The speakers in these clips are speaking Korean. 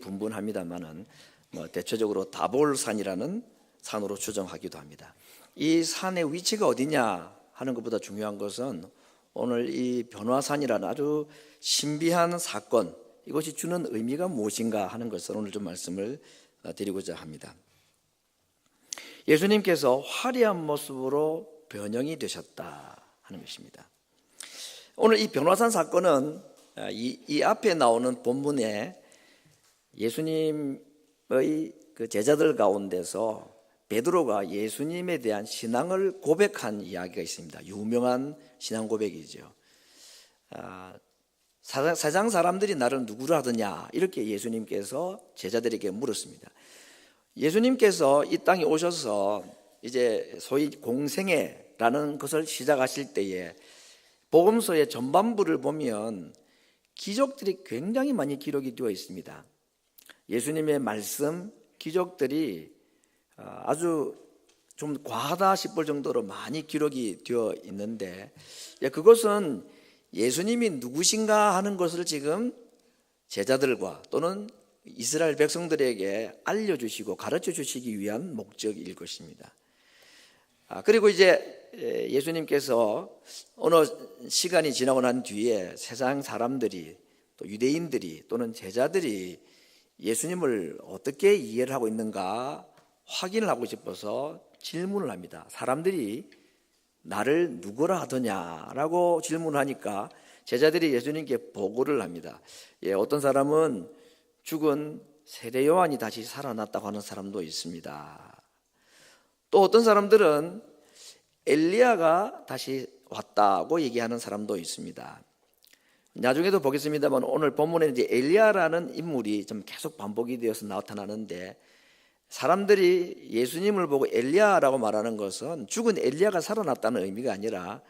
분분합니다만은 대체적으로 다볼산이라는 산으로 추정하기도 합니다. 이 산의 위치가 어디냐 하는 것보다 중요한 것은 오늘 이 변화산이라는 아주 신비한 사건, 이것이 주는 의미가 무엇인가 하는 것을 오늘 좀 말씀을 드리고자 합니다. 예수님께서 화려한 모습으로 변형이 되셨다 하는 것입니다. 오늘 이 변화산 사건은 이 앞에 나오는 본문에 예수님의 그 제자들 가운데서 베드로가 예수님에 대한 신앙을 고백한 이야기가 있습니다. 유명한 신앙 고백이죠. 세상 사람들이 나를 누구로 하더냐, 이렇게 예수님께서 제자들에게 물었습니다. 예수님께서 이 땅에 오셔서 이제 소위 공생애라는 것을 시작하실 때에 복음서의 전반부를 보면 기적들이 굉장히 많이 기록이 되어 있습니다. 예수님의 말씀, 기적들이 아주 좀 과하다 싶을 정도로 많이 기록이 되어 있는데, 그것은 예수님이 누구신가 하는 것을 지금 제자들과 또는 이스라엘 백성들에게 알려주시고 가르쳐 주시기 위한 목적일 것입니다. 그리고 이제 예수님께서 어느 시간이 지나고 난 뒤에 세상 사람들이, 또 유대인들이 또는 제자들이 예수님을 어떻게 이해를 하고 있는가 확인을 하고 싶어서 질문을 합니다. 사람들이 나를 누구라 하더냐라고 질문을 하니까 제자들이 예수님께 보고를 합니다. 어떤 사람은 죽은 세례 요한이 다시 살아났다고 하는 사람도 있습니다. 또 어떤 사람들은 엘리야가 다시 왔다고 얘기하는 사람도 있습니다. 나중에도 보겠습니다만 오늘 본문에 이제 엘리야라는 인물이 좀 계속 반복이 되어서 나타나는데, 사람들이 예수님을 보고 엘리야라고 말하는 것은 죽은 엘리야가 살아났다는 의미가 아니라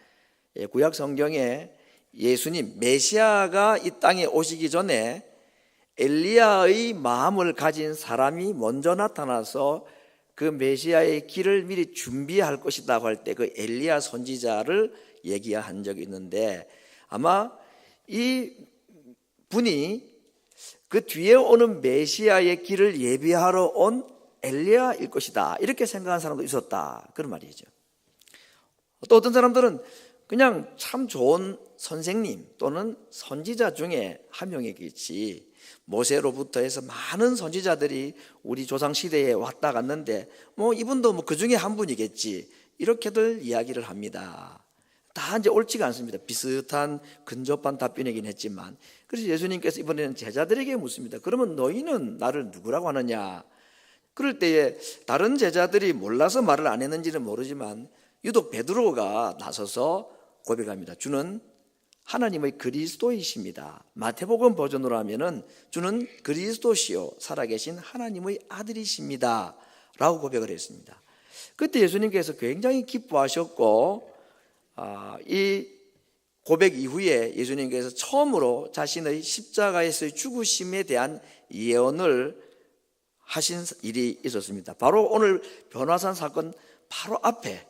구약 성경에 예수님 메시아가 이 땅에 오시기 전에 엘리야의 마음을 가진 사람이 먼저 나타나서 그 메시아의 길을 미리 준비할 것이라고 할 때 그 엘리야 선지자를 얘기한 적이 있는데, 아마 이 분이 그 뒤에 오는 메시아의 길을 예비하러 온 엘리야일 것이다, 이렇게 생각한 사람도 있었다, 그런 말이죠. 또 어떤 사람들은 그냥 참 좋은 선생님 또는 선지자 중에 한 명이겠지, 모세로부터 해서 많은 선지자들이 우리 조상시대에 왔다 갔는데 이분도 그 중에 한 분이겠지, 이렇게들 이야기를 합니다. 다 이제 옳지가 않습니다. 비슷한 근접한 답변이긴 했지만, 그래서 예수님께서 이번에는 제자들에게 묻습니다. 그러면 너희는 나를 누구라고 하느냐? 그럴 때에 다른 제자들이 몰라서 말을 안 했는지는 모르지만 유독 베드로가 나서서 고백합니다. 주는 하나님의 그리스도이십니다. 마태복음 버전으로 하면은 주는 그리스도시요 살아계신 하나님의 아들이십니다 라고 고백을 했습니다. 그때 예수님께서 굉장히 기뻐하셨고, 이 고백 이후에 예수님께서 처음으로 자신의 십자가에서의 죽으심에 대한 예언을 하신 일이 있었습니다. 바로 오늘 변화산 사건 바로 앞에,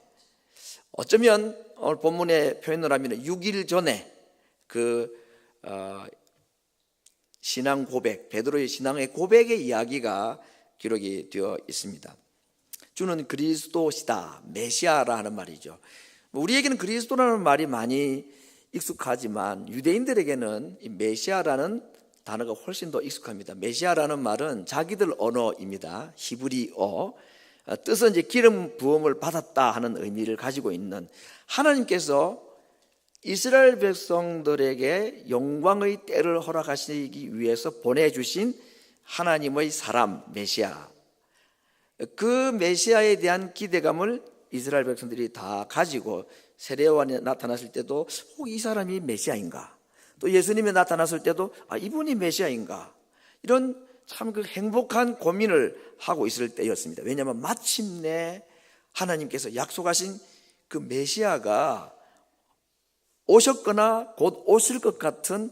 어쩌면 오늘 본문의 표현을 하면 6일 전에 그 신앙 고백, 베드로의 신앙의 고백의 이야기가 기록이 되어 있습니다. 주는 그리스도시다, 메시아라 하는 말이죠. 우리에게는 그리스도라는 말이 많이 익숙하지만 유대인들에게는 이 메시아라는 단어가 훨씬 더 익숙합니다. 메시아라는 말은 자기들 언어입니다. 히브리어. 뜻은 이제 기름 부음을 받았다 하는 의미를 가지고 있는, 하나님께서 이스라엘 백성들에게 영광의 때를 허락하시기 위해서 보내주신 하나님의 사람 메시아, 그 메시아에 대한 기대감을 이스라엘 백성들이 다 가지고 세례 요한이 나타났을 때도 이 사람이 메시아인가, 또 예수님이 나타났을 때도 이분이 메시아인가, 이런 참 그 행복한 고민을 하고 있을 때였습니다. 왜냐하면 마침내 하나님께서 약속하신 그 메시아가 오셨거나 곧 오실 것 같은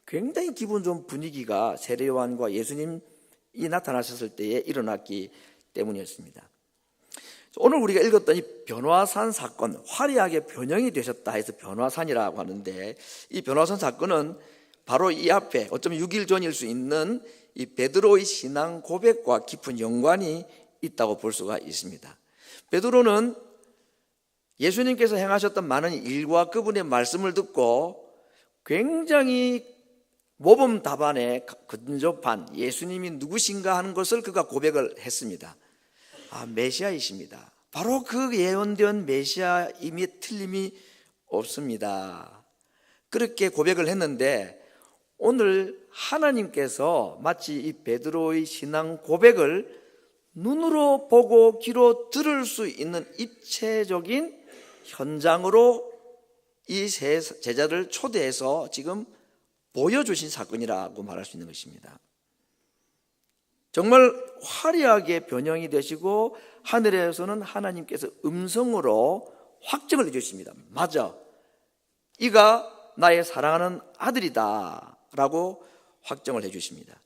굉장히 기분 좋은 분위기가 세례 요한과 예수님이 나타나셨을 때에 일어났기 때문이었습니다. 오늘 우리가 읽었던 이 변화산 사건, 화려하게 변형이 되셨다 해서 변화산이라고 하는데, 이 변화산 사건은 바로 이 앞에 어쩌면 6일 전일 수 있는 이 베드로의 신앙 고백과 깊은 연관이 있다고 볼 수가 있습니다. 베드로는 예수님께서 행하셨던 많은 일과 그분의 말씀을 듣고 굉장히 모범답안에 근접한 예수님이 누구신가 하는 것을 그가 고백을 했습니다. 메시아이십니다. 바로 그 예언된 메시아임이 틀림이 없습니다. 그렇게 고백을 했는데 오늘 하나님께서 마치 이 베드로의 신앙 고백을 눈으로 보고 귀로 들을 수 있는 입체적인 현장으로 이 제자를 초대해서 지금 보여주신 사건이라고 말할 수 있는 것입니다. 정말 화려하게 변형이 되시고 하늘에서는 하나님께서 음성으로 확정을 해주십니다. 맞아, 이가 나의 사랑하는 아들이다 라고 확정을 해주십니다.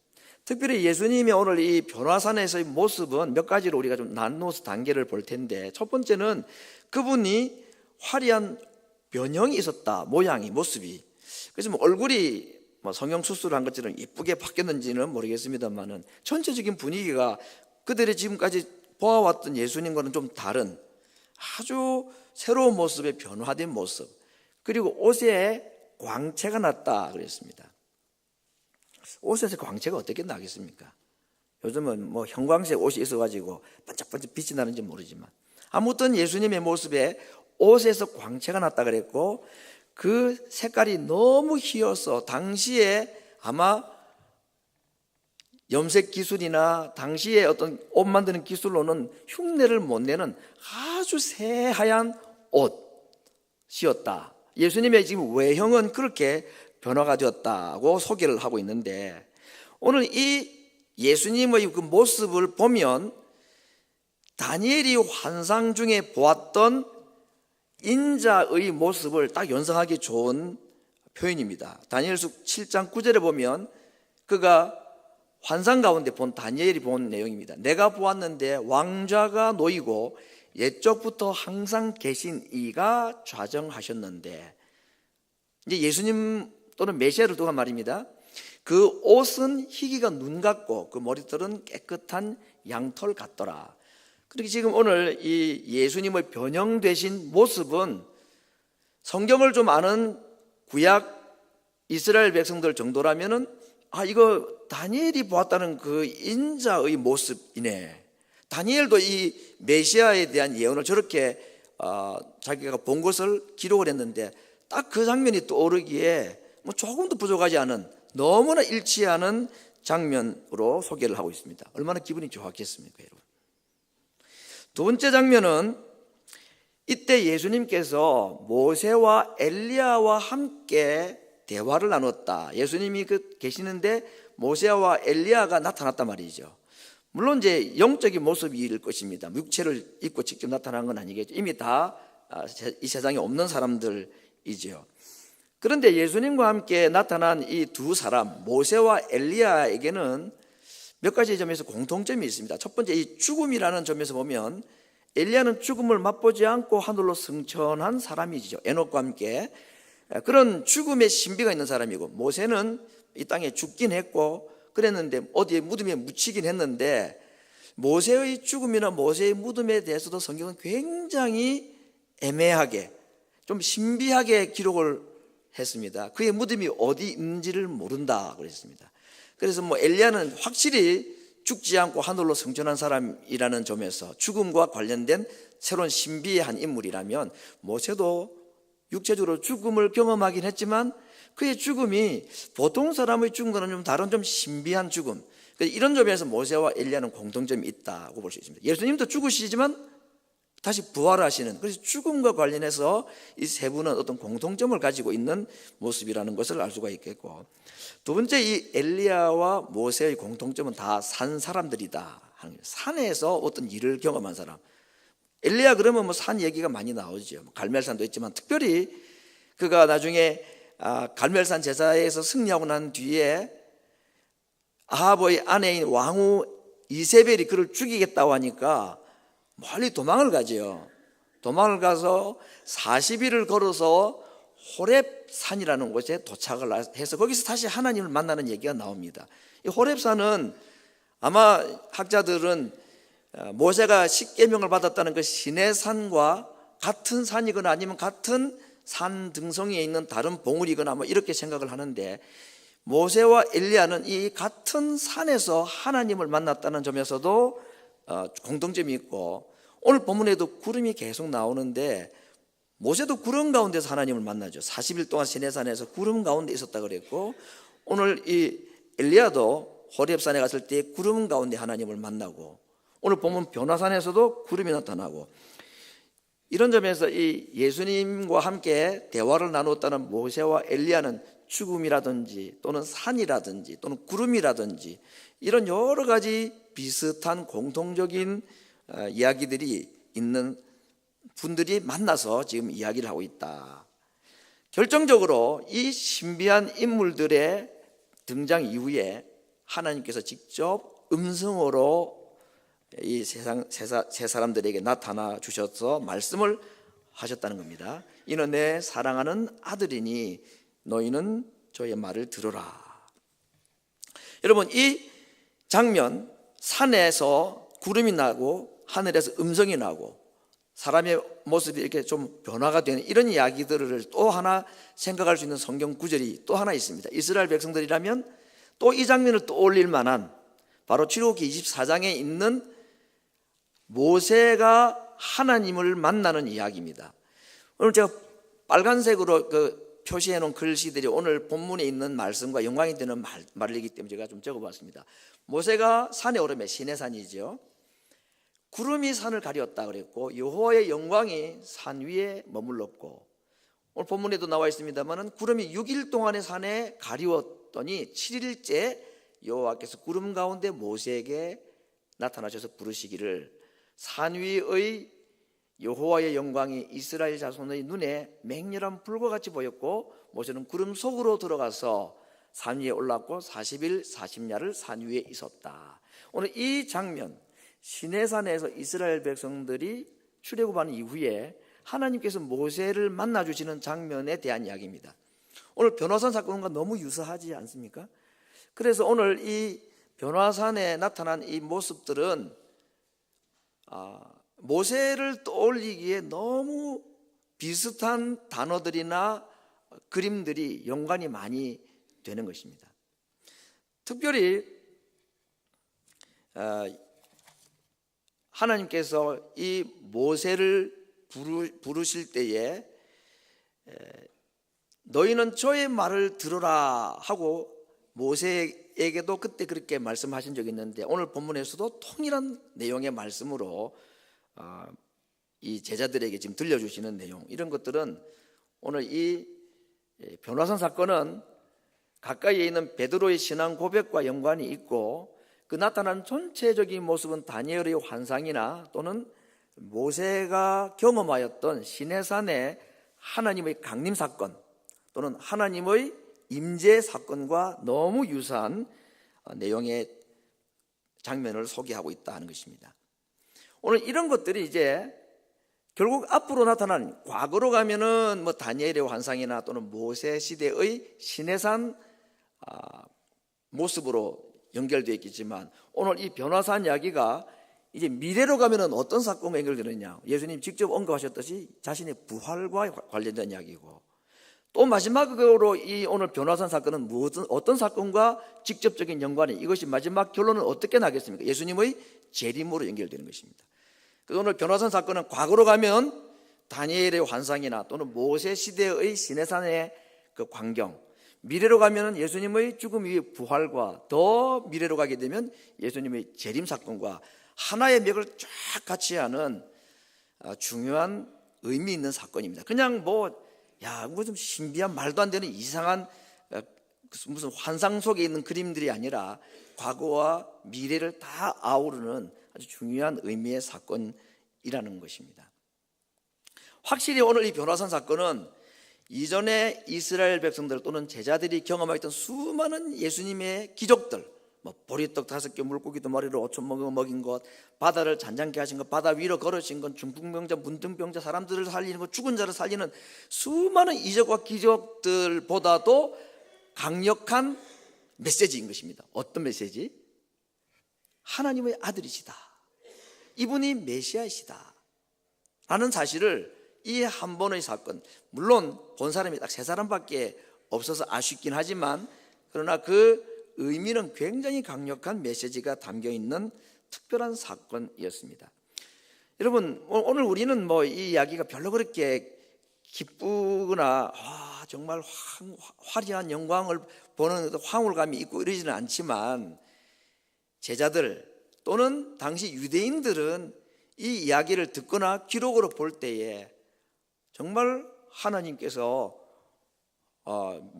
특별히 예수님의 오늘 이 변화산에서의 모습은 몇 가지로 우리가 좀 나누어서 단계를 볼 텐데, 첫 번째는 그분이 화려한 변형이 있었다. 모양이, 모습이. 그래서 얼굴이 성형 수술을 한 것처럼 이쁘게 바뀌었는지는 모르겠습니다만은 전체적인 분위기가 그들이 지금까지 보아왔던 예수님과는 좀 다른 아주 새로운 모습의 변화된 모습, 그리고 옷에 광채가 났다 그랬습니다. 옷에서 광채가 어떻게 나겠습니까? 요즘은 형광색 옷이 있어가지고 반짝반짝 빛이 나는지 모르지만 아무튼 예수님의 모습에 옷에서 광채가 났다 그랬고, 그 색깔이 너무 희어서 당시에 아마 염색 기술이나 당시에 어떤 옷 만드는 기술로는 흉내를 못 내는 아주 새하얀 옷이었다. 예수님의 지금 외형은 그렇게 변화가 되었다고 소개를 하고 있는데, 오늘 이 예수님의 그 모습을 보면 다니엘이 환상 중에 보았던 인자의 모습을 딱 연상하기 좋은 표현입니다. 다니엘서 7장 9절에 보면 그가 환상 가운데 본 다니엘이 본 내용입니다. 내가 보았는데 왕좌가 놓이고 옛적부터 항상 계신 이가 좌정하셨는데, 이제 예수님 또는 메시아를 두고 말입니다. 그 옷은 희기가 눈 같고 그 머리털은 깨끗한 양털 같더라. 그렇게 지금 오늘 이 예수님의 변형되신 모습은 성경을 좀 아는 구약 이스라엘 백성들 정도라면은 이거 다니엘이 보았다는 그 인자의 모습이네. 다니엘도 이 메시아에 대한 예언을 저렇게 자기가 본 것을 기록을 했는데 딱 그 장면이 떠오르기에 조금도 부족하지 않은, 너무나 일치하는 장면으로 소개를 하고 있습니다. 얼마나 기분이 좋았겠습니까, 여러분? 두 번째 장면은 이때 예수님께서 모세와 엘리야와 함께 대화를 나눴다. 예수님이 계시는데 모세와 엘리야가 나타났단 말이죠. 물론 이제 영적인 모습일 것입니다. 육체를 입고 직접 나타난 건 아니겠죠. 이미 다 이 세상에 없는 사람들이죠. 그런데 예수님과 함께 나타난 이 두 사람, 모세와 엘리야에게는 몇 가지 점에서 공통점이 있습니다. 첫 번째, 이 죽음이라는 점에서 보면 엘리야는 죽음을 맛보지 않고 하늘로 승천한 사람이죠. 에녹과 함께 그런 죽음의 신비가 있는 사람이고, 모세는 이 땅에 죽긴 했고 그랬는데 어디에 무덤에 묻히긴 했는데, 모세의 죽음이나 모세의 무덤에 대해서도 성경은 굉장히 애매하게 좀 신비하게 기록을 했습니다. 그의 무덤이 어디 있는지를 모른다 그랬습니다. 그래서 엘리야는 확실히 죽지 않고 하늘로 승천한 사람이라는 점에서 죽음과 관련된 새로운 신비의 한 인물이라면, 모세도 육체적으로 죽음을 경험하긴 했지만 그의 죽음이 보통 사람의 죽음과는 좀 다른 좀 신비한 죽음, 이런 점에서 모세와 엘리야는 공통점이 있다고 볼 수 있습니다. 예수님도 죽으시지만 다시 부활하시는, 그래서 죽음과 관련해서 이 세 분은 어떤 공통점을 가지고 있는 모습이라는 것을 알 수가 있겠고, 두 번째, 이 엘리야와 모세의 공통점은 다 산 사람들이다. 산에서 어떤 일을 경험한 사람. 엘리야 그러면 산 얘기가 많이 나오죠. 갈멜산도 있지만 특별히 그가 나중에 갈멜산 제사에서 승리하고 난 뒤에 아합의 아내인 왕후 이세벨이 그를 죽이겠다고 하니까 멀리 도망을 가죠. 도망을 가서 40일을 걸어서 호렙산이라는 곳에 도착을 해서 거기서 다시 하나님을 만나는 얘기가 나옵니다. 이 호렙산은 아마 학자들은 모세가 십계명을 받았다는 그 시내산과 같은 산이거나 아니면 같은 산 등성이에 있는 다른 봉우리거나 뭐 이렇게 생각을 하는데, 모세와 엘리야는 이 같은 산에서 하나님을 만났다는 점에서도 공통점이 있고, 오늘 본문에도 구름이 계속 나오는데 모세도 구름 가운데서 하나님을 만나죠. 40일 동안 시내산에서 구름 가운데 있었다 그랬고, 오늘 이 엘리야도 호렙산에 갔을 때 구름 가운데 하나님을 만나고, 오늘 보면 변화산에서도 구름이 나타나고, 이런 점에서 이 예수님과 함께 대화를 나누었다는 모세와 엘리야는 죽음이라든지 또는 산이라든지 또는 구름이라든지 이런 여러 가지 비슷한 공통적인 이야기들이 있는 분들이 만나서 지금 이야기를 하고 있다. 결정적으로 이 신비한 인물들의 등장 이후에 하나님께서 직접 음성으로 이 세 사람들에게 나타나 주셔서 말씀을 하셨다는 겁니다. 이는 내 사랑하는 아들이니 너희는 저의 말을 들으라. 여러분, 이 장면, 산에서 구름이 나고 하늘에서 음성이 나고 사람의 모습이 이렇게 좀 변화가 되는 이런 이야기들을 또 하나 생각할 수 있는 성경 구절이 또 하나 있습니다. 이스라엘 백성들이라면 또 이 장면을 떠올릴 만한 바로 출애굽기 24장에 있는 모세가 하나님을 만나는 이야기입니다. 오늘 제가 빨간색으로 표시해 놓은 글씨들이 오늘 본문에 있는 말씀과 연관이 되는 말이기 때문에 제가 좀 적어봤습니다. 모세가 산에 오르매, 시내산이죠. 구름이 산을 가리었다 그랬고, 여호와의 영광이 산 위에 머물렀고, 오늘 본문에도 나와 있습니다만 구름이 6일 동안의 산에 가리웠더니 7일째 여호와께서 구름 가운데 모세에게 나타나셔서 부르시기를, 산 위의 여호와의 영광이 이스라엘 자손의 눈에 맹렬한 불과 같이 보였고, 모세는 구름 속으로 들어가서 산 위에 올랐고 40일 40야를 산 위에 있었다. 오늘 이 장면, 시내산에서 이스라엘 백성들이 출애굽하는 이후에 하나님께서 모세를 만나주시는 장면에 대한 이야기입니다. 오늘 변화산 사건과 너무 유사하지 않습니까? 그래서 오늘 이 변화산에 나타난 이 모습들은 모세를 떠올리기에 너무 비슷한 단어들이나 그림들이 연관이 많이 되는 것입니다. 특별히 하나님께서 이 모세를 부르실 때에 너희는 저의 말을 들으라 하고 모세에게도 그때 그렇게 말씀하신 적이 있는데, 오늘 본문에서도 동일한 내용의 말씀으로 이 제자들에게 지금 들려주시는 내용, 이런 것들은 오늘 이 변화산 사건은 가까이에 있는 베드로의 신앙 고백과 연관이 있고, 그 나타난 전체적인 모습은 다니엘의 환상이나 또는 모세가 경험하였던 시내산의 하나님의 강림 사건 또는 하나님의 임재 사건과 너무 유사한 내용의 장면을 소개하고 있다는 것입니다. 오늘 이런 것들이 이제 결국 앞으로 나타난, 과거로 가면은 뭐 다니엘의 환상이나 또는 모세 시대의 시내산 모습으로 연결되어 있겠지만, 오늘 이 변화산 이야기가 이제 미래로 가면은 어떤 사건과 연결되느냐, 예수님 직접 언급하셨듯이 자신의 부활과 관련된 이야기고, 또 마지막으로 이 오늘 변화산 사건은 어떤 사건과 직접적인 연관이, 이것이 마지막 결론은 어떻게 나겠습니까? 예수님의 재림으로 연결되는 것입니다. 그래서 오늘 변화산 사건은 과거로 가면 다니엘의 환상이나 또는 모세 시대의 시내산의 그 광경, 미래로 가면 예수님의 죽음 이후의 부활과, 더 미래로 가게 되면 예수님의 재림 사건과 하나의 맥을 쫙 같이 하는 중요한 의미 있는 사건입니다. 그냥 무슨 신비한 말도 안 되는 이상한 무슨 환상 속에 있는 그림들이 아니라 과거와 미래를 다 아우르는 아주 중요한 의미의 사건이라는 것입니다. 확실히 오늘 이 변화산 사건은 이전에 이스라엘 백성들 또는 제자들이 경험했던 수많은 예수님의 기적들, 뭐 보리떡 5개 물고기도 머리를 5천 먹인 것, 바다를 잔잔케 하신 것, 바다 위로 걸으신 것, 중풍병자, 문둥병자, 사람들을 살리는 것, 죽은 자를 살리는 수많은 이적과 기적들보다도 강력한 메시지인 것입니다. 어떤 메시지? 하나님의 아들이시다, 이분이 메시아이시다 라는 사실을 이 한 번의 사건, 물론 본 사람이 딱 3사람밖에 없어서 아쉽긴 하지만, 그러나 그 의미는 굉장히 강력한 메시지가 담겨있는 특별한 사건이었습니다. 여러분, 오늘 우리는 뭐 이 이야기가 별로 그렇게 기쁘거나 정말 화려한 영광을 보는 황홀감이 있고 이러지는 않지만, 제자들 또는 당시 유대인들은 이 이야기를 듣거나 기록으로 볼 때에 정말 하나님께서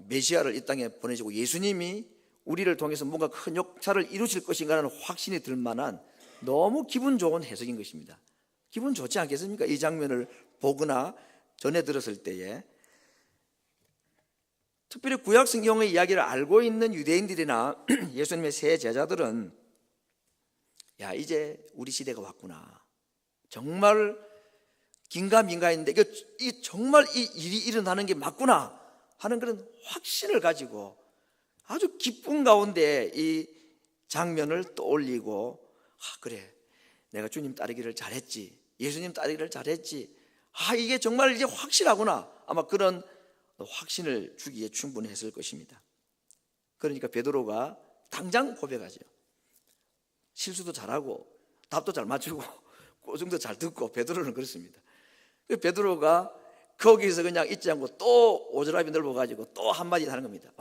메시아를 이 땅에 보내시고 예수님이 우리를 통해서 뭔가 큰 역사를 이루실 것인가 하는 확신이 들 만한 너무 기분 좋은 해석인 것입니다. 기분 좋지 않겠습니까? 이 장면을 보거나 전해 들었을 때에. 특별히 구약 성경의 이야기를 알고 있는 유대인들이나 예수님의 세 제자들은 야, 이제 우리 시대가 왔구나, 정말 긴가민가했는데 이 정말 이 일이 일어나는 게 맞구나 하는 그런 확신을 가지고 아주 기쁜 가운데 이 장면을 떠올리고, 그래, 내가 주님 따르기를 잘했지, 예수님 따르기를 잘했지, 이게 정말 이제 확실하구나, 아마 그런 확신을 주기에 충분했을 것입니다. 그러니까 베드로가 당장 고백하죠. 실수도 잘하고 답도 잘 맞추고 고증도 잘 듣고. 베드로는 그렇습니다. 베드로가 거기서 그냥 잊지 않고 또 오지랖이 넓어가지고 또 한마디 하는 겁니다.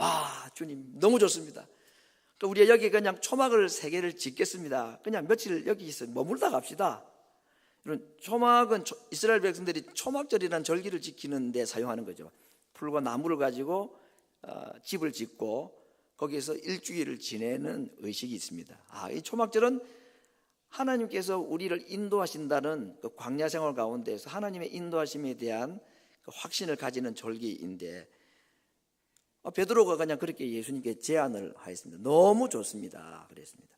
주님 너무 좋습니다. 또 우리 여기 그냥 초막을 3개를 짓겠습니다. 그냥 며칠 여기서 머물다 갑시다. 이런 초막은 이스라엘 백성들이 초막절이라는 절기를 지키는 데 사용하는 거죠. 풀과 나무를 가지고 집을 짓고 거기에서 일주일을 지내는 의식이 있습니다. 이 초막절은 하나님께서 우리를 인도하신다는 그 광야 생활 가운데서 하나님의 인도하심에 대한 그 확신을 가지는 절기인데, 베드로가 그냥 그렇게 예수님께 제안을 하였습니다. 너무 좋습니다 그랬습니다.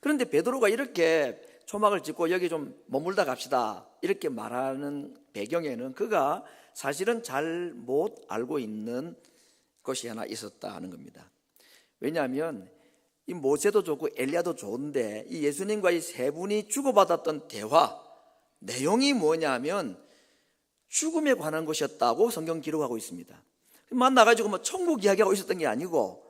그런데 베드로가 이렇게 초막을 짓고 여기 좀 머물다 갑시다 이렇게 말하는 배경에는 그가 사실은 잘 못 알고 있는 것이 하나 있었다 하는 겁니다. 왜냐하면 이 모세도 좋고 엘리야도 좋은데 이 예수님과 이 3분이 주고받았던 대화 내용이 뭐냐면 죽음에 관한 것이었다고 성경 기록하고 있습니다. 만나가지고 뭐 천국 이야기하고 있었던 게 아니고,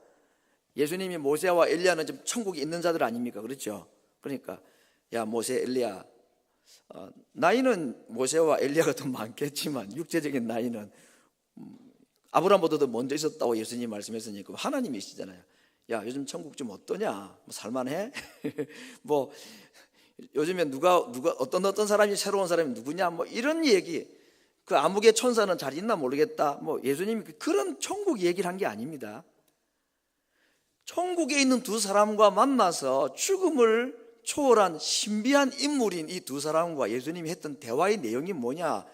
예수님이 모세와 엘리야는 좀 천국에 있는 자들 아닙니까? 그렇죠? 그러니까 야, 모세, 엘리야, 나이는 모세와 엘리야가 더 많겠지만 육체적인 나이는 아브라함보다도 먼저 있었다고 예수님이 말씀했으니까 하나님이시잖아요. 야, 요즘 천국 좀 어떠냐? 뭐 살만해? 뭐 요즘에 누가 어떤 사람이 새로운 사람이 누구냐? 뭐 이런 얘기. 그 암흑의 천사는 잘 있나 모르겠다. 뭐 예수님이 그런 천국 얘기를 한 게 아닙니다. 천국에 있는 2사람과 만나서 죽음을 초월한 신비한 인물인 이 2사람과 예수님이 했던 대화의 내용이 뭐냐?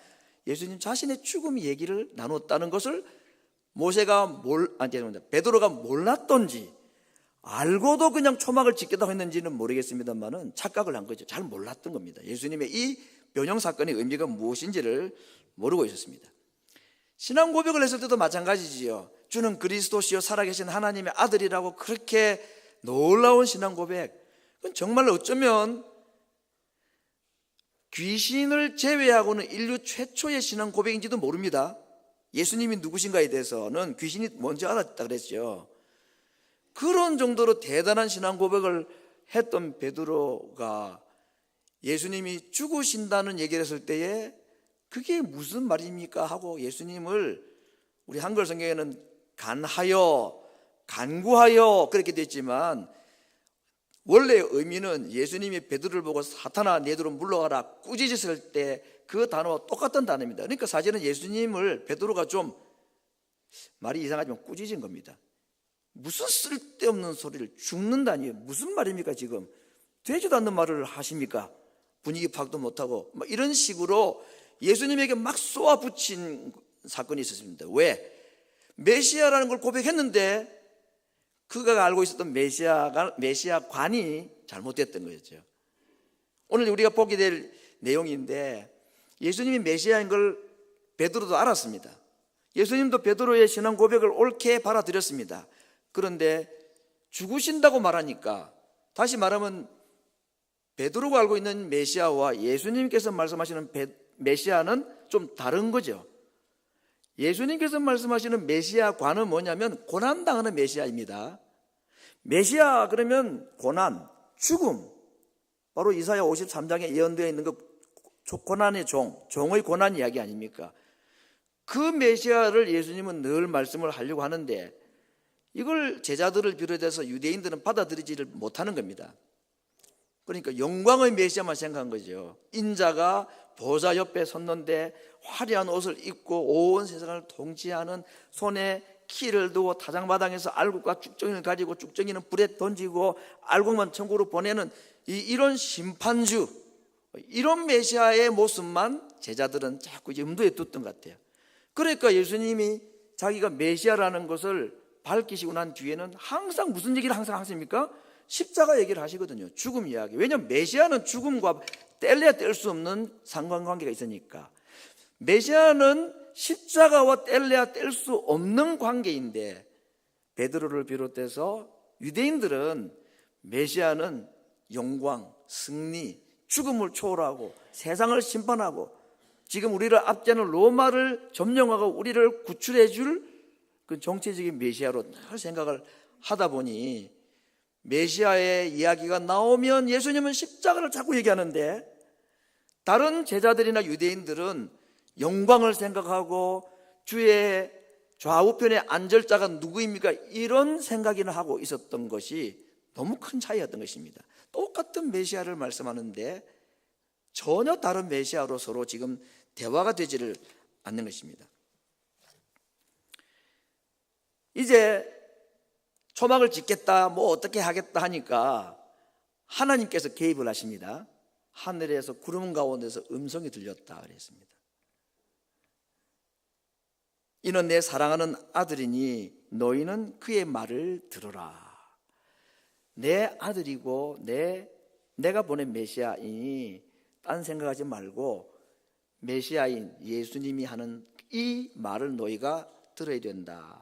예수님 자신의 죽음 얘기를 나눴다는 것을 베드로가 몰랐던지 알고도 그냥 초막을 짓겠다고 했는지는 모르겠습니다만은 착각을 한 거죠. 잘 몰랐던 겁니다. 예수님의 이 변형 사건의 의미가 무엇인지를 모르고 있었습니다. 신앙 고백을 했을 때도 마찬가지지요. 주는 그리스도시요 살아계신 하나님의 아들이라고 그렇게 놀라운 신앙 고백, 그건 정말 어쩌면 귀신을 제외하고는 인류 최초의 신앙 고백인지도 모릅니다. 예수님이 누구신가에 대해서는 귀신이 먼저 알았다 그랬죠. 그런 정도로 대단한 신앙 고백을 했던 베드로가 예수님이 죽으신다는 얘기를 했을 때에 그게 무슨 말입니까 하고 예수님을, 우리 한글 성경에는 간하여, 간구하여 그렇게 됐지만 원래의 의미는 예수님이 베드로를 보고 사탄아 너희들로 물러가라 꾸짖으실 때 그 단어와 똑같은 단어입니다. 그러니까 사실은 예수님을 베드로가 좀 말이 이상하지만 꾸짖은 겁니다. 무슨 쓸데없는 소리를, 죽는다니 무슨 말입니까? 지금 되지도 않는 말을 하십니까? 분위기 파악도 못하고 막 이런 식으로 예수님에게 막 쏘아붙인 사건이 있었습니다. 왜? 메시아라는 걸 고백했는데 그가 알고 있었던 메시아관이 잘못됐던 거였죠. 오늘 우리가 보게 될 내용인데 예수님이 메시아인 걸 베드로도 알았습니다. 예수님도 베드로의 신앙 고백을 옳게 받아들였습니다. 그런데 죽으신다고 말하니까, 다시 말하면 베드로가 알고 있는 메시아와 예수님께서 말씀하시는 메시아는 좀 다른 거죠. 예수님께서 말씀하시는 메시아관은 뭐냐면 고난당하는 메시아입니다. 메시아 그러면 고난, 죽음, 바로 이사야 53장에 예언되어 있는 그 고난의 종의 고난 이야기 아닙니까? 그 메시아를 예수님은 늘 말씀을 하려고 하는데 이걸 제자들을 비롯해서 유대인들은 받아들이지를 못하는 겁니다. 그러니까 영광의 메시아만 생각한 거죠. 인자가 보좌 옆에 섰는데 화려한 옷을 입고 온 세상을 통치하는, 손에 키를 두고 타작마당에서 알곡과 쭉정이를 가지고 쭉정이는 불에 던지고 알곡만 천국으로 보내는 이런 심판주, 이런 메시아의 모습만 제자들은 자꾸 염두에 뒀던 것 같아요. 그러니까 예수님이 자기가 메시아라는 것을 밝히시고 난 뒤에는 항상 무슨 얘기를 항상 하십니까? 십자가 얘기를 하시거든요. 죽음 이야기. 왜냐하면 메시아는 죽음과 뗄래야 뗄 수 없는 상관관계가 있으니까. 메시아는 십자가와 뗄래야 뗄 수 없는 관계인데, 베드로를 비롯해서 유대인들은 메시아는 영광, 승리, 죽음을 초월하고 세상을 심판하고 지금 우리를 압제하는 로마를 점령하고 우리를 구출해 줄 그 정체적인 메시아로 생각을 하다 보니, 메시아의 이야기가 나오면 예수님은 십자가를 자꾸 얘기하는데 다른 제자들이나 유대인들은 영광을 생각하고 주의 좌우편에 앉을 자가 누구입니까? 이런 생각이나 하고 있었던 것이 너무 큰 차이였던 것입니다. 똑같은 메시아를 말씀하는데 전혀 다른 메시아로 서로 지금 대화가 되지를 않는 것입니다. 이제 초막을 짓겠다, 뭐 어떻게 하겠다 하니까 하나님께서 개입을 하십니다. 하늘에서 구름 가운데서 음성이 들렸다 그랬습니다. 이는 내 사랑하는 아들이니 너희는 그의 말을 들으라. 내 아들이고 내가 보낸 메시아이니 딴 생각하지 말고 메시아인 예수님이 하는 이 말을 너희가 들어야 된다.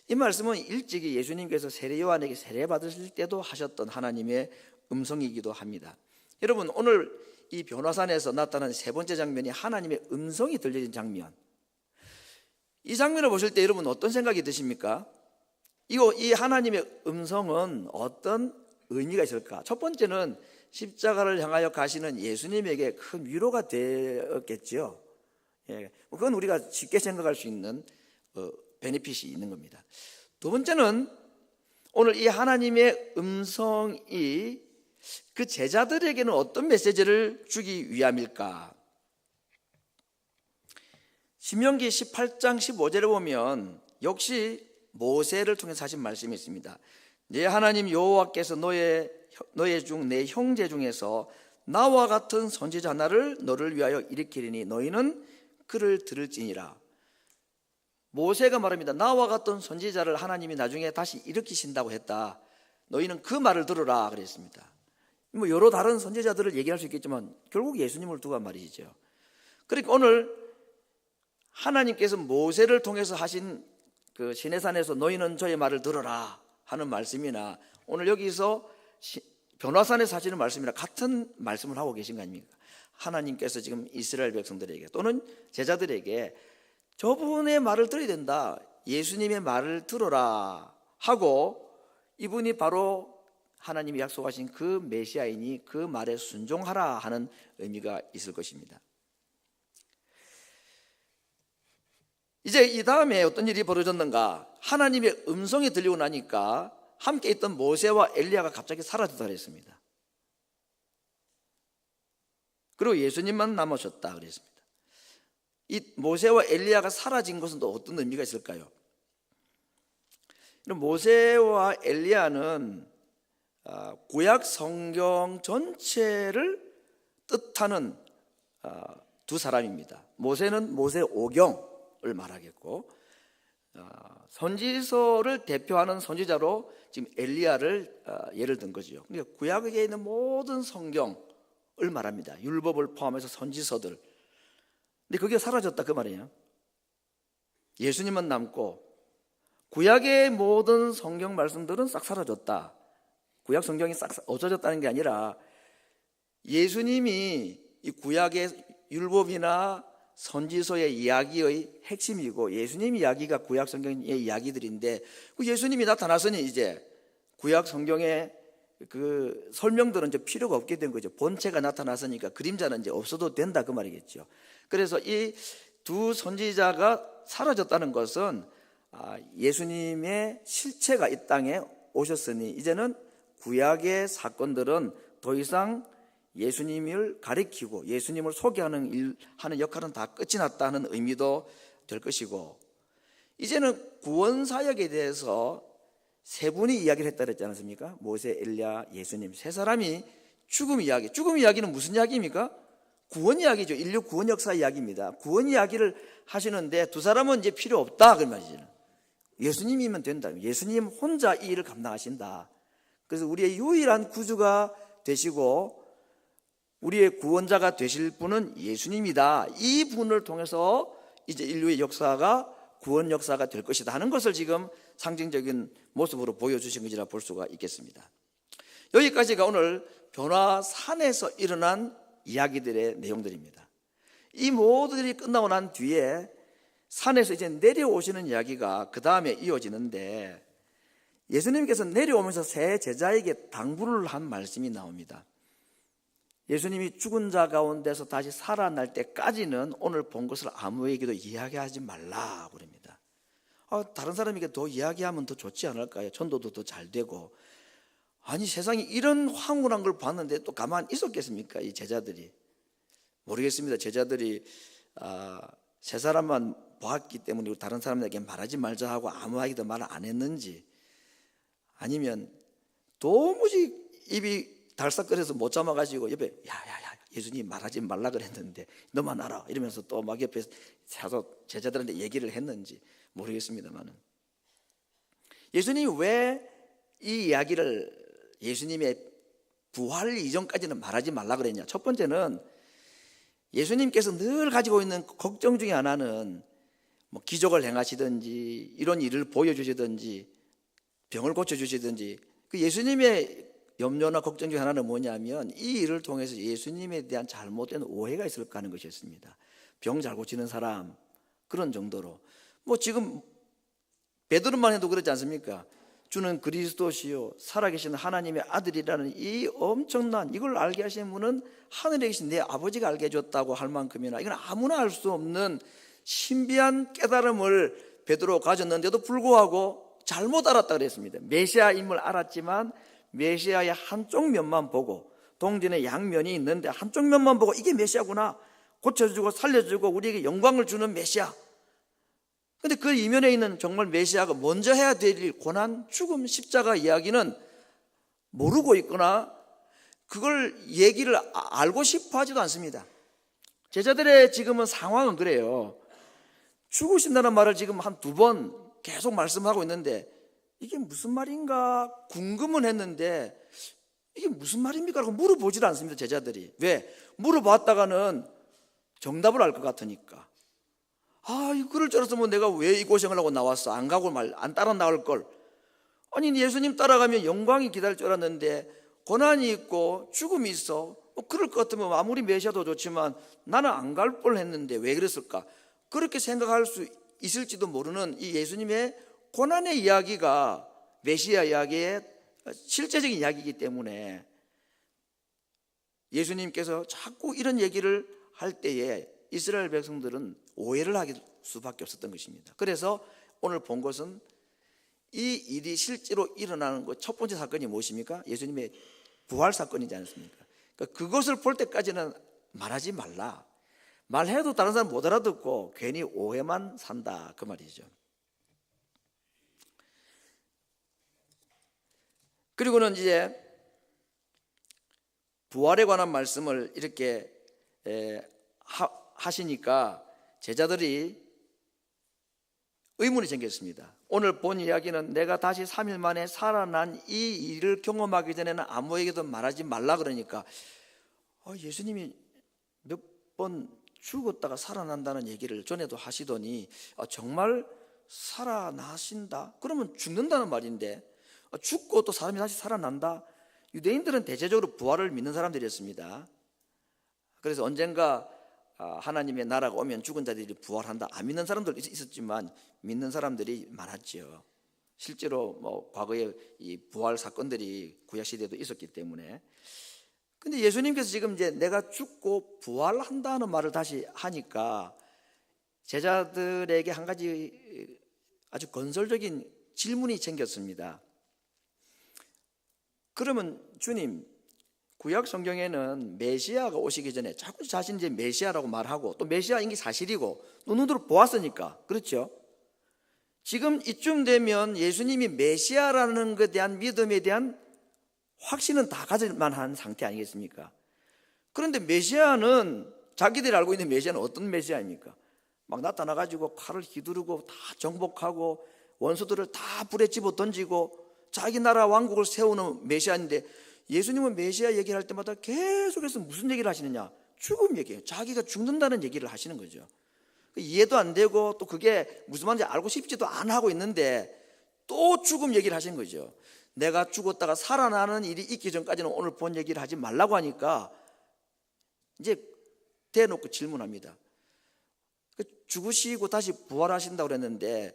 이 말씀은 일찍이 예수님께서 세례 요한에게 세례 받으실 때도 하셨던 하나님의 음성이기도 합니다. 여러분, 오늘 이 변화산에서 나타난 세 번째 장면이 하나님의 음성이 들려진 장면. 이 장면을 보실 때 여러분 어떤 생각이 드십니까? 이 하나님의 음성은 어떤 의미가 있을까? 첫 번째는 십자가를 향하여 가시는 예수님에게 큰 위로가 되었겠죠. 그건 우리가 쉽게 생각할 수 있는 베네핏이 있는 겁니다. 두 번째는 오늘 이 하나님의 음성이 그 제자들에게는 어떤 메시지를 주기 위함일까? 신명기 18장 15절에 보면 역시 모세를 통해서 하신 말씀이 있습니다. 네 하나님 여호와께서 너의 중 내 형제 중에서 나와 같은 선지자 하나를 너를 위하여 일으키리니 너희는 그를 들을지니라. 모세가 말합니다. 나와 같은 선지자를 하나님이 나중에 다시 일으키신다고 했다. 너희는 그 말을 들으라 그랬습니다. 뭐 여러 다른 선지자들을 얘기할 수 있겠지만 결국 예수님을 두고 한 말이죠. 그러니까 오늘 하나님께서 모세를 통해서 하신 그 시내산에서 너희는 저의 말을 들으라 하는 말씀이나 오늘 여기서 변화산에서 하시는 말씀이나 같은 말씀을 하고 계신 거 아닙니까? 하나님께서 지금 이스라엘 백성들에게 또는 제자들에게 저분의 말을 들어야 된다, 예수님의 말을 들어라 하고, 이분이 바로 하나님이 약속하신 그 메시아이니 그 말에 순종하라 하는 의미가 있을 것입니다. 이제 이 다음에 어떤 일이 벌어졌는가? 하나님의 음성이 들리고 나니까 함께 있던 모세와 엘리야가 갑자기 사라지다 그랬습니다. 그리고 예수님만 남으셨다 그랬습니다. 이 모세와 엘리야가 사라진 것은 또 어떤 의미가 있을까요? 모세와 엘리야는 구약 성경 전체를 뜻하는 두 사람입니다. 모세는 모세 오경을 말하겠고 선지서를 대표하는 선지자로 지금 엘리야를 예를 든 거죠. 그러니까 구약에 있는 모든 성경을 말합니다. 율법을 포함해서 선지서들. 근데 그게 사라졌다 그 말이에요. 예수님은 남고 구약의 모든 성경 말씀들은 싹 사라졌다. 구약 성경이 싹 없어졌다는 게 아니라 예수님이 이 구약의 율법이나 선지서의 이야기의 핵심이고 예수님 이야기가 구약 성경의 이야기들인데 그 예수님이 나타나서니 이제 구약 성경의 그 설명들은 이제 필요가 없게 된 거죠. 본체가 나타났으니까 그림자는 이제 없어도 된다 그 말이겠죠. 그래서 이 두 선지자가 사라졌다는 것은 예수님의 실체가 이 땅에 오셨으니 이제는 구약의 사건들은 더 이상 예수님을 가리키고 예수님을 소개하는 하는 역할은 다 끝이 났다는 의미도 될 것이고 이제는 구원 사역에 대해서 세 분이 이야기를 했다 그랬지 않습니까? 모세, 엘리야, 예수님 세 사람이 죽음 이야기는 무슨 이야기입니까? 구원 이야기죠. 인류 구원 역사 이야기입니다. 구원 이야기를 하시는데 두 사람은 이제 필요 없다 그 말이죠. 예수님이면 된다. 예수님 혼자 이 일을 감당하신다. 그래서 우리의 유일한 구주가 되시고 우리의 구원자가 되실 분은 예수님이다. 이 분을 통해서 이제 인류의 역사가 구원 역사가 될 것이다 하는 것을 지금 상징적인 모습으로 보여주신 것이라 볼 수가 있겠습니다. 여기까지가 오늘 변화산에서 일어난 이야기들의 내용들입니다. 이 모두들이 끝나고 난 뒤에 산에서 이제 내려오시는 이야기가 그 다음에 이어지는데 예수님께서 내려오면서 세 제자에게 당부를 한 말씀이 나옵니다. 예수님이 죽은 자 가운데서 다시 살아날 때까지는 오늘 본 것을 아무에게도 이야기하지 말라 그럽니다. 다른 사람에게 더 이야기하면 더 좋지 않을까요? 전도도 더 잘 되고. 아니 세상에 이런 황홀한 걸 봤는데 또 가만히 있었겠습니까? 이 제자들이. 모르겠습니다. 제자들이 세 사람만 보았기 때문에 다른 사람에게 말하지 말자 하고 아무에게도 말 안 했는지 아니면 도무지 입이 달싹거려서 못 참아가지고 옆에 야야야 예수님 말하지 말라 그랬는데 너만 알아 이러면서 또 막 옆에 사서 제자들한테 얘기를 했는지 모르겠습니다만은 예수님이 왜 이 이야기를 예수님의 부활 이전까지는 말하지 말라 그랬냐? 첫 번째는 예수님께서 늘 가지고 있는 걱정 중에 하나는 뭐 기적을 행하시든지 이런 일을 보여주시든지 병을 고쳐주시든지 그 예수님의 염려나 걱정 중에 하나는 뭐냐면 이 일을 통해서 예수님에 대한 잘못된 오해가 있을까 하는 것이었습니다. 병 잘 고치는 사람 그런 정도로 뭐 지금 베드로만 해도 그렇지 않습니까? 주는 그리스도시요 살아계신 하나님의 아들이라는 이 엄청난 이걸 알게 하신 분은 하늘에 계신 내 아버지가 알게 해줬다고 할 만큼이나 이건 아무나 알 수 없는 신비한 깨달음을 베드로가 가졌는데도 불구하고 잘못 알았다 그랬습니다. 메시아임을 알았지만 메시아의 한쪽 면만 보고 동전의 양면이 있는데 한쪽 면만 보고 이게 메시아구나 고쳐주고 살려주고 우리에게 영광을 주는 메시아. 근데 그 이면에 있는 정말 메시아가 먼저 해야 될 일, 고난, 죽음, 십자가 이야기는 모르고 있거나 그걸 얘기를 알고 싶어 하지도 않습니다. 제자들의 지금은 상황은 그래요. 죽으신다는 말을 지금 한 두 번 계속 말씀하고 있는데 이게 무슨 말인가 궁금은 했는데 이게 무슨 말입니까? 라고 물어보질 않습니다. 제자들이. 왜? 물어봤다가는 정답을 알 것 같으니까. 그럴 줄 알았으면 내가 왜 이 고생을 하고 나왔어? 안 가고 안 따라 나올 걸. 아니 예수님 따라가면 영광이 기다릴 줄 알았는데 고난이 있고 죽음이 있어. 그럴 것 같으면 아무리 메시아도 좋지만 나는 안 갈 뻔 했는데 왜 그랬을까? 그렇게 생각할 수 있을지도 모르는 이 예수님의 고난의 이야기가 메시아 이야기의 실제적인 이야기이기 때문에 예수님께서 자꾸 이런 얘기를 할 때에 이스라엘 백성들은 오해를 할 수밖에 없었던 것입니다. 그래서 오늘 본 것은 이 일이 실제로 일어나는 것 첫 번째 사건이 무엇입니까? 예수님의 부활 사건이지 않습니까? 그러니까 그것을 볼 때까지는 말하지 말라. 말해도 다른 사람 못 알아듣고 괜히 오해만 산다 그 말이죠. 그리고는 이제 부활에 관한 말씀을 이렇게 하시니까 제자들이 의문이 생겼습니다. 오늘 본 이야기는 내가 다시 3일 만에 살아난 이 일을 경험하기 전에는 아무에게도 말하지 말라 그러니까 예수님이 몇 번 죽었다가 살아난다는 얘기를 전에도 하시더니 정말 살아나신다? 그러면 죽는다는 말인데 죽고 또 사람이 다시 살아난다? 유대인들은 대체적으로 부활을 믿는 사람들이었습니다. 그래서 언젠가 하나님의 나라가 오면 죽은 자들이 부활한다, 안 믿는 사람도 있었지만 믿는 사람들이 많았죠. 실제로 과거에 이 부활 사건들이 구약 시대에도 있었기 때문에. 근데 예수님께서 지금 이제 내가 죽고 부활한다는 말을 다시 하니까 제자들에게 한 가지 아주 건설적인 질문이 생겼습니다. 그러면 주님, 구약 성경에는 메시아가 오시기 전에 자꾸 자신이 이제 메시아라고 말하고 또 메시아인 게 사실이고 또 눈으로 보았으니까 그렇죠? 지금 이쯤 되면 예수님이 메시아라는 것에 대한 믿음에 대한 확신은 다 가질 만한 상태 아니겠습니까? 그런데 메시아는 자기들이 알고 있는 메시아는 어떤 메시아입니까? 막 나타나가지고 칼을 휘두르고 다 정복하고 원수들을 다 불에 집어 던지고 자기 나라 왕국을 세우는 메시아인데 예수님은 메시아 얘기를 할 때마다 계속해서 무슨 얘기를 하시느냐? 죽음 얘기예요. 자기가 죽는다는 얘기를 하시는 거죠. 이해도 안 되고 또 그게 무슨 말인지 알고 싶지도 안 하고 있는데 또 죽음 얘기를 하시는 거죠. 내가 죽었다가 살아나는 일이 있기 전까지는 오늘 본 얘기를 하지 말라고 하니까 이제 대놓고 질문합니다. 죽으시고 다시 부활하신다고 그랬는데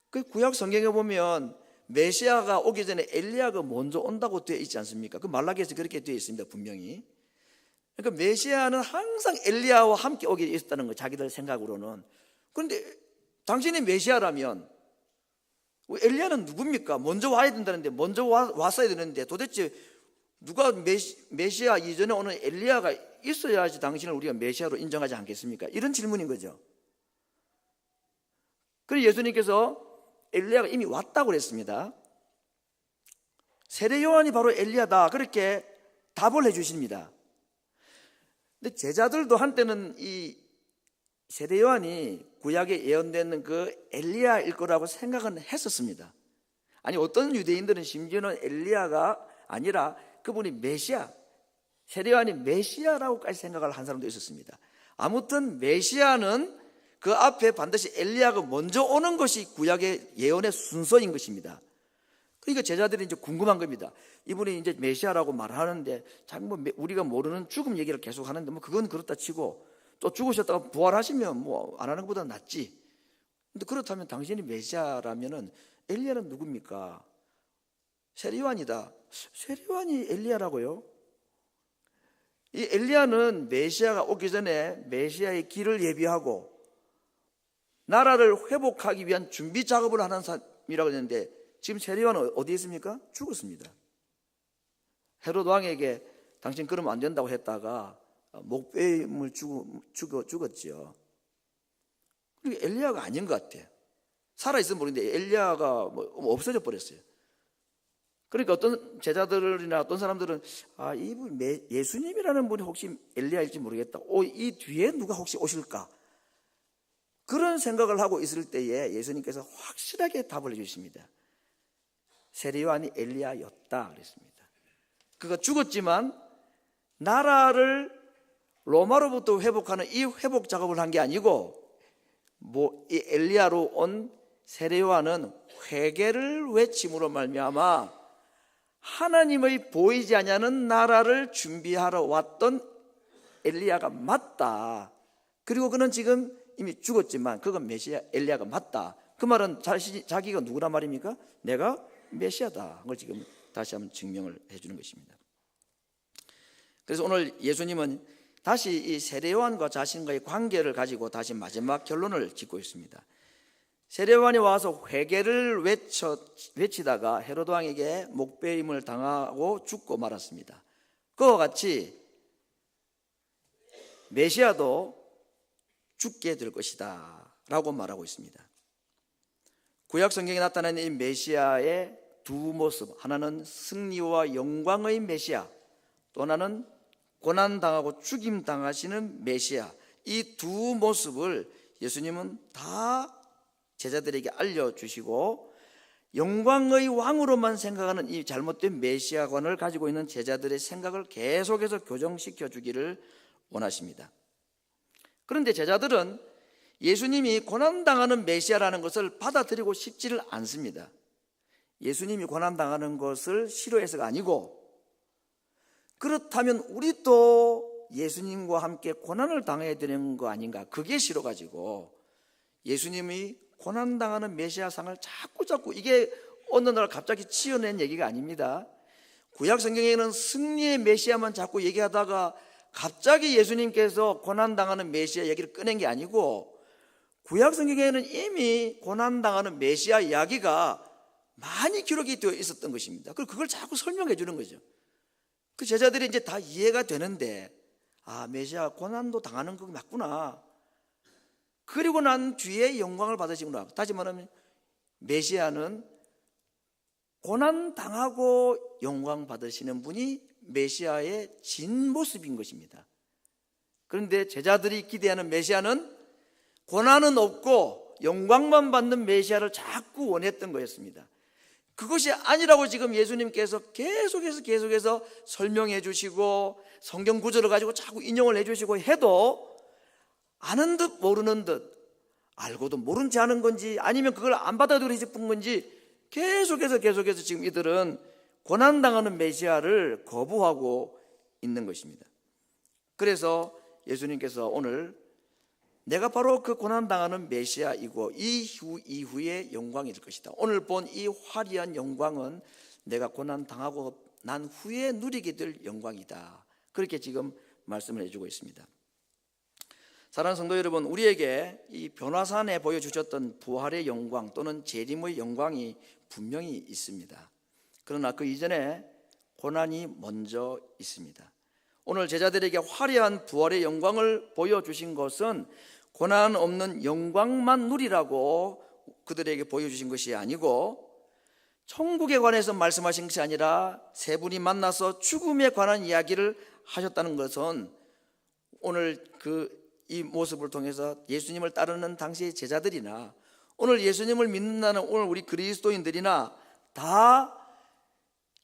그 구약 성경에 보면 메시아가 오기 전에 엘리야가 먼저 온다고 되어 있지 않습니까? 그 말라기에서 그렇게 되어 있습니다, 분명히. 그러니까 메시아는 항상 엘리야와 함께 오게 있었다는 거, 자기들 생각으로는. 그런데 당신이 메시아라면 엘리야는 누굽니까? 먼저 와야 된다는데, 먼저 왔어야 되는데 도대체 누가 메시아 이전에 오는 엘리야가 있어야지 당신을 우리가 메시아로 인정하지 않겠습니까? 이런 질문인 거죠. 그래서 예수님께서 엘리야가 이미 왔다고 그랬습니다. 세례 요한이 바로 엘리야다, 그렇게 답을 해주십니다. 근데 제자들도 한때는 이 세례 요한이 구약에 예언되는 그 엘리야일 거라고 생각은 했었습니다. 아니 어떤 유대인들은 심지어는 엘리야가 아니라 그분이 메시아, 세례 요한이 메시아라고까지 생각을 한 사람도 있었습니다. 아무튼 메시아는 그 앞에 반드시 엘리야가 먼저 오는 것이 구약의 예언의 순서인 것입니다. 그러니까 제자들이 이제 궁금한 겁니다. 이분이 이제 메시아라고 말하는데 자기 우리가 모르는 죽음 얘기를 계속 하는데 그건 그렇다 치고 또 죽으셨다가 부활하시면 안 하는 것보다 낫지. 근데 그렇다면 당신이 메시아라면은 엘리야는 누굽니까? 세례요한이다. 세례요한이 엘리야라고요? 이 엘리야는 메시아가 오기 전에 메시아의 길을 예비하고 나라를 회복하기 위한 준비 작업을 하는 사람이라고 했는데 지금 세례요한은 어디에 있습니까? 죽었습니다. 헤롯 왕에게 당신 그러면 안 된다고 했다가 목베임을 죽었지요. 그러니까 엘리야가 아닌 것 같아요. 살아있으면 모르는데 엘리야가 없어져 버렸어요. 그러니까 어떤 제자들이나 어떤 사람들은 이분 예수님이라는 분이 혹시 엘리야일지 모르겠다. 이 뒤에 누가 혹시 오실까? 그런 생각을 하고 있을 때에 예수님께서 확실하게 답을 해주십니다. 세례 요한이 엘리야였다 그랬습니다. 그가 죽었지만 나라를 로마로부터 회복하는 이 회복 작업을 한 게 아니고 이 엘리야로 온 세례 요한은 회개를 외침으로 말미암아 하나님의 보이지 아니하는 나라를 준비하러 왔던 엘리야가 맞다. 그리고 그는 지금 이미 죽었지만 그건 메시아 엘리야가 맞다. 그 말은 자기가 누구란 말입니까? 내가 메시아다. 그걸 지금 다시 한번 증명을 해주는 것입니다. 그래서 오늘 예수님은 다시 이 세례 요한과 자신과의 관계를 가지고 다시 마지막 결론을 짓고 있습니다. 세례 요한이 와서 회개를 외치다가 헤롯 왕에게 목베임을 당하고 죽고 말았습니다. 그와 같이 메시아도 죽게 될 것이다 라고 말하고 있습니다. 구약 성경에 나타나는 이 메시아의 두 모습, 하나는 승리와 영광의 메시아, 또 하나는 고난당하고 죽임당하시는 메시아, 이 두 모습을 예수님은 다 제자들에게 알려주시고 영광의 왕으로만 생각하는 이 잘못된 메시아관을 가지고 있는 제자들의 생각을 계속해서 교정시켜 주기를 원하십니다. 그런데 제자들은 예수님이 고난당하는 메시아라는 것을 받아들이고 싶지를 않습니다. 예수님이 고난당하는 것을 싫어해서가 아니고, 그렇다면 우리도 예수님과 함께 고난을 당해야 되는 거 아닌가, 그게 싫어가지고 예수님이 고난당하는 메시아상을 자꾸 이게 어느 날 갑자기 지어낸 얘기가 아닙니다. 구약 성경에는 승리의 메시아만 자꾸 얘기하다가 갑자기 예수님께서 고난당하는 메시아 얘기를 꺼낸 게 아니고, 구약 성경에는 이미 고난당하는 메시아 이야기가 많이 기록이 되어 있었던 것입니다. 그걸 자꾸 설명해 주는 거죠. 그 제자들이 이제 다 이해가 되는데, 아, 메시아 고난도 당하는 거 맞구나. 그리고 난 뒤에 영광을 받으시구나. 다시 말하면 메시아는 고난 당하고 영광 받으시는 분이 메시아의 진 모습인 것입니다. 그런데 제자들이 기대하는 메시아는 고난은 없고 영광만 받는 메시아를 자꾸 원했던 거였습니다. 그것이 아니라고 지금 예수님께서 계속해서 설명해 주시고 성경 구절을 가지고 자꾸 인용을 해 주시고 해도 아는 듯 모르는 듯, 알고도 모른 채 하는 건지 아니면 그걸 안 받아들이고 싶은 건지 계속해서 지금 이들은 고난당하는 메시아를 거부하고 있는 것입니다. 그래서 예수님께서 오늘 내가 바로 그 고난당하는 메시아이고 이후에 영광이 될 것이다. 오늘 본 이 화려한 영광은 내가 고난당하고 난 후에 누리게 될 영광이다. 그렇게 지금 말씀을 해주고 있습니다. 사랑하는 성도 여러분, 우리에게 이 변화산에 보여주셨던 부활의 영광 또는 재림의 영광이 분명히 있습니다. 그러나 그 이전에 고난이 먼저 있습니다. 오늘 제자들에게 화려한 부활의 영광을 보여주신 것은 고난 없는 영광만 누리라고 그들에게 보여주신 것이 아니고, 천국에 관해서 말씀하신 것이 아니라 세 분이 만나서 죽음에 관한 이야기를 하셨다는 것은 오늘 이 모습을 통해서 예수님을 따르는 당시의 제자들이나 오늘 예수님을 믿는다는 오늘 우리 그리스도인들이나 다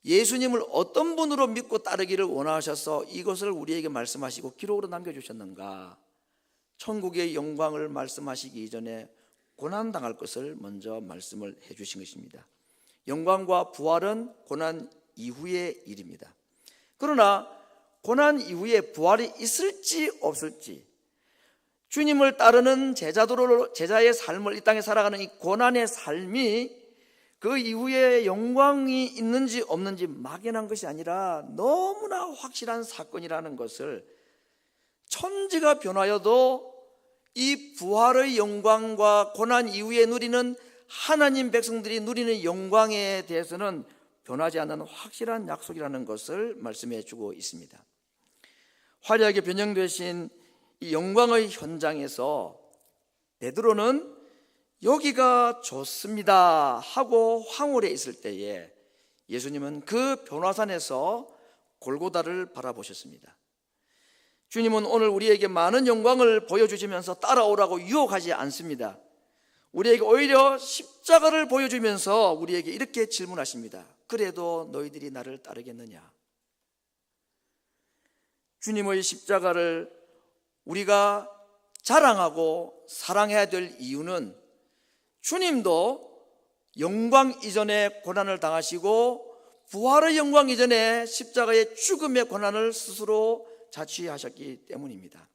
예수님을 어떤 분으로 믿고 따르기를 원하셔서 이것을 우리에게 말씀하시고 기록으로 남겨주셨는가. 천국의 영광을 말씀하시기 이전에 고난당할 것을 먼저 말씀을 해주신 것입니다. 영광과 부활은 고난 이후의 일입니다. 그러나 고난 이후에 부활이 있을지 없을지, 주님을 따르는 제자의 삶을 이 땅에 살아가는 이 고난의 삶이 그 이후에 영광이 있는지 없는지 막연한 것이 아니라 너무나 확실한 사건이라는 것을, 천지가 변하여도 이 부활의 영광과 고난 이후에 누리는 하나님 백성들이 누리는 영광에 대해서는 변하지 않는 확실한 약속이라는 것을 말씀해 주고 있습니다. 화려하게 변형되신 이 영광의 현장에서 베드로는 여기가 좋습니다 하고 황홀해 있을 때에 예수님은 그 변화산에서 골고다를 바라보셨습니다. 주님은 오늘 우리에게 많은 영광을 보여주시면서 따라오라고 유혹하지 않습니다. 우리에게 오히려 십자가를 보여주면서 우리에게 이렇게 질문하십니다. 그래도 너희들이 나를 따르겠느냐? 주님의 십자가를 우리가 자랑하고 사랑해야 될 이유는 주님도 영광 이전에 고난을 당하시고 부활의 영광 이전에 십자가의 죽음의 고난을 스스로 자취하셨기 때문입니다.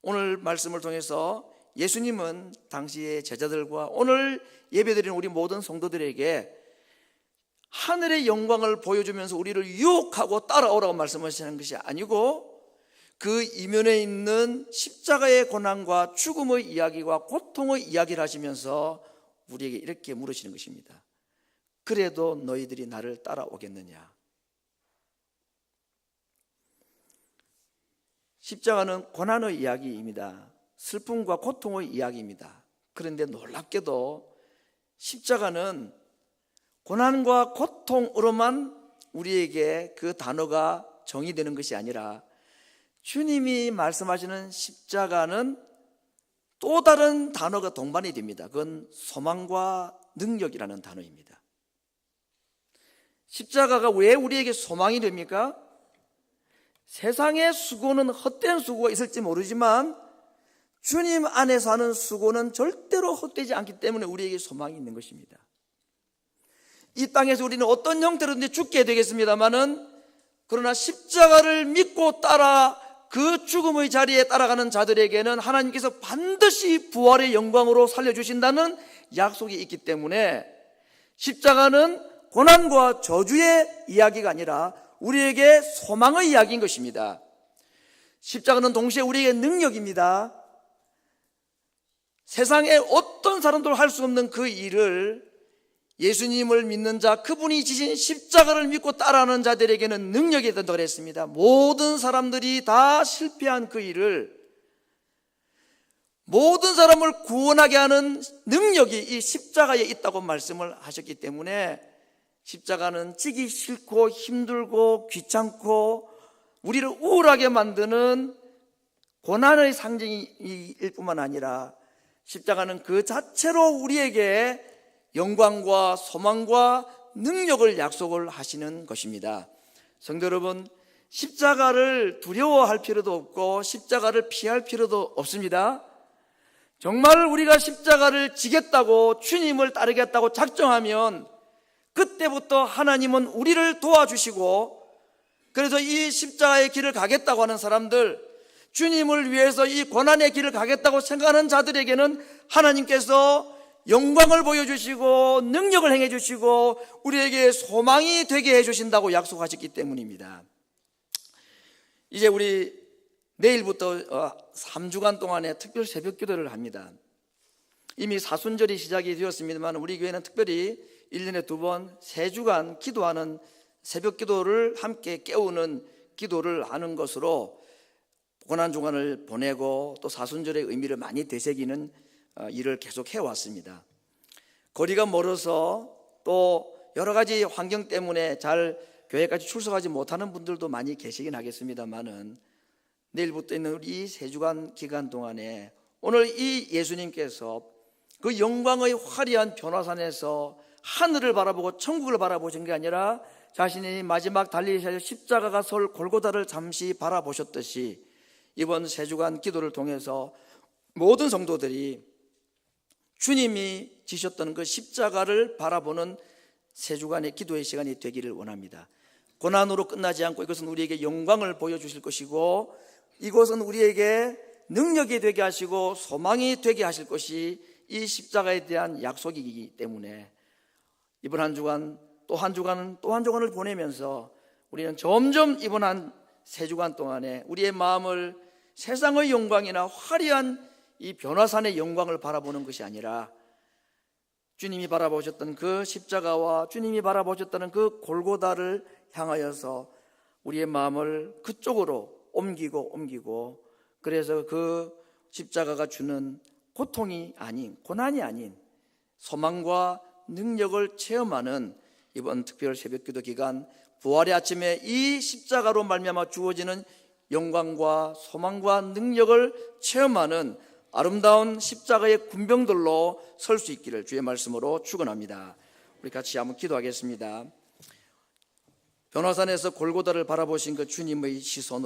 오늘 말씀을 통해서 예수님은 당시의 제자들과 오늘 예배드리는 우리 모든 성도들에게 하늘의 영광을 보여주면서 우리를 유혹하고 따라오라고 말씀하시는 것이 아니고, 그 이면에 있는 십자가의 고난과 죽음의 이야기와 고통의 이야기를 하시면서 우리에게 이렇게 물으시는 것입니다. 그래도 너희들이 나를 따라오겠느냐? 십자가는 고난의 이야기입니다. 슬픔과 고통의 이야기입니다. 그런데 놀랍게도 십자가는 고난과 고통으로만 우리에게 그 단어가 정의되는 것이 아니라 주님이 말씀하시는 십자가는 또 다른 단어가 동반이 됩니다. 그건 소망과 능력이라는 단어입니다. 십자가가 왜 우리에게 소망이 됩니까? 세상의 수고는 헛된 수고가 있을지 모르지만 주님 안에서 하는 수고는 절대로 헛되지 않기 때문에 우리에게 소망이 있는 것입니다. 이 땅에서 우리는 어떤 형태로든지 죽게 되겠습니다마는 그러나 십자가를 믿고 따라 그 죽음의 자리에 따라가는 자들에게는 하나님께서 반드시 부활의 영광으로 살려주신다는 약속이 있기 때문에 십자가는 고난과 저주의 이야기가 아니라 우리에게 소망의 이야기인 것입니다. 십자가는 동시에 우리에게 능력입니다. 세상에 어떤 사람도 할 수 없는 그 일을 예수님을 믿는 자, 그분이 지신 십자가를 믿고 따라하는 자들에게는 능력이 된다고 그랬습니다. 모든 사람들이 다 실패한 그 일을 모든 사람을 구원하게 하는 능력이 이 십자가에 있다고 말씀을 하셨기 때문에 십자가는 지기 싫고 힘들고 귀찮고 우리를 우울하게 만드는 고난의 상징일 뿐만 아니라 십자가는 그 자체로 우리에게 영광과 소망과 능력을 약속을 하시는 것입니다. 성도 여러분, 십자가를 두려워할 필요도 없고 십자가를 피할 필요도 없습니다. 정말 우리가 십자가를 지겠다고 주님을 따르겠다고 작정하면 그때부터 하나님은 우리를 도와주시고, 그래서 이 십자가의 길을 가겠다고 하는 사람들, 주님을 위해서 이 고난의 길을 가겠다고 생각하는 자들에게는 하나님께서 영광을 보여주시고 능력을 행해주시고 우리에게 소망이 되게 해주신다고 약속하셨기 때문입니다. 이제 우리 내일부터 3주간 동안의 특별 새벽 기도를 합니다. 이미 사순절이 시작이 되었습니다만 우리 교회는 특별히 1년에 2번 3주간 기도하는 새벽 기도를 함께 깨우는 기도를 하는 것으로 고난주간을 보내고 또 사순절의 의미를 많이 되새기는 일을 계속 해왔습니다. 거리가 멀어서 또 여러 가지 환경 때문에 잘 교회까지 출석하지 못하는 분들도 많이 계시긴 하겠습니다만은 내일부터 있는 우리 이 3주간 기간 동안에 오늘 이 예수님께서 그 영광의 화려한 변화산에서 하늘을 바라보고 천국을 바라보신 게 아니라 자신이 마지막 달리셔야 십자가가 설 골고다를 잠시 바라보셨듯이 이번 3주간 기도를 통해서 모든 성도들이 주님이 지셨던 그 십자가를 바라보는 3주간의 기도의 시간이 되기를 원합니다. 고난으로 끝나지 않고 이것은 우리에게 영광을 보여주실 것이고 이것은 우리에게 능력이 되게 하시고 소망이 되게 하실 것이 이 십자가에 대한 약속이기 때문에 이번 한 주간 또 한 주간은 또 한 주간을 보내면서 우리는 점점 이번 한 3주간 동안에 우리의 마음을 세상의 영광이나 화려한 이 변화산의 영광을 바라보는 것이 아니라 주님이 바라보셨던 그 십자가와 주님이 바라보셨다는 그 골고다를 향하여서 우리의 마음을 그쪽으로 옮기고 그래서 그 십자가가 주는 고통이 아닌, 고난이 아닌 소망과 능력을 체험하는 이번 특별 새벽기도 기간 부활의 아침에 이 십자가로 말미암아 주어지는 영광과 소망과 능력을 체험하는 아름다운 십자가의 군병들로 설 수 있기를 주의 말씀으로 축원합니다. 우리 같이 한번 기도하겠습니다. 변화산에서 골고다를 바라보신 그 주님의 시선으로